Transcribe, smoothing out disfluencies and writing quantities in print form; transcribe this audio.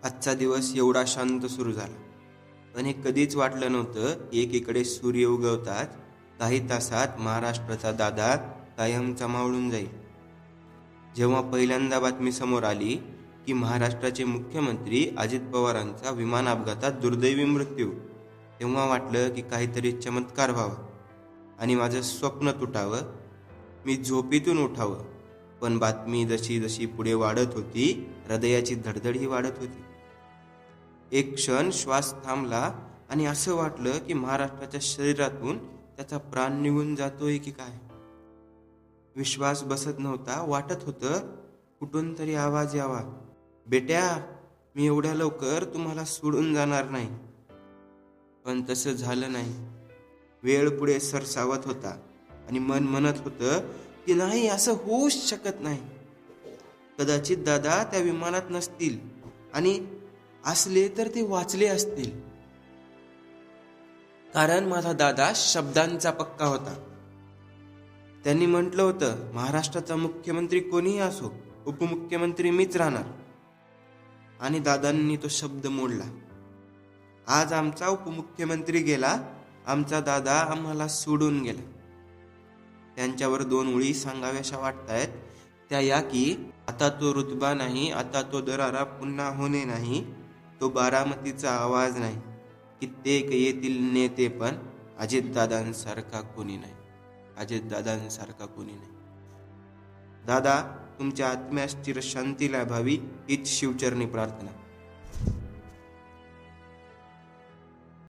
आजचा दिवस एवढा शांत सुरू झाला, पण हे कधीच वाटलं नव्हतं. एकीकडे सूर्य उगवताच काही तासात महाराष्ट्राचा दादा कायमचा मावळून जाईल. जेव्हा पहिल्यांदा बातमी समोर आली की महाराष्ट्राचे मुख्यमंत्री अजित पवारांचा विमान अपघातात दुर्दैवी मृत्यू, तेव्हा वाटलं की काहीतरी चमत्कार व्हावा आणि माझं स्वप्न तुटावं, मी झोपेतून उठावं. पण बातमी जशी जशी पुढे वाढत होती, हृदयाची धडधडही वाढत होती. एक क्षण श्वास थांबला आणि असं वाटलं की महाराष्ट्राच्या शरीरातून त्याचा प्राण निघून जातोय की काय. विश्वास बसत नव्हता. वाटत होतं कुठून तरी आवाज यावा, बेट्या, मी एवढ्या लवकर तुम्हाला सोडून जाणार नाही. पण तसं झालं नाही. वेळ पुढे सरसावत होता आणि मन म्हणत होतं की नाही, असं होऊच शकत नाही. कदाचित दादा त्या विमानात नसतील, आणि असले तर ते वाचले असतील. कारण माझा दादा शब्दांचा पक्का होता. त्यांनी म्हटलं होतं, महाराष्ट्राचा मुख्यमंत्री कोणीही असो, उपमुख्यमंत्री मीच राहणार. आणि दादांनी तो शब्द मोडला. आज आमचा उपमुख्यमंत्री गेला, आमचा दादा आम्हाला सोडून गेला. त्यांच्यावर 2 ओळी सांगाव्याशा वाटतायत त्या या की, आता तो रुतबा नाही, आता तो दरारा पुन्हा होणे नाही, तो बारामतीचा आवाज नाही, कित्येक येतील नेते पण अजितदादांसारखा कोणी नाही, अजितदादांसारखा कोणी नाही. दादा, तुमच्या आत्म्यास चिरशांती लाभावी हीच शिवचरणी प्रार्थना.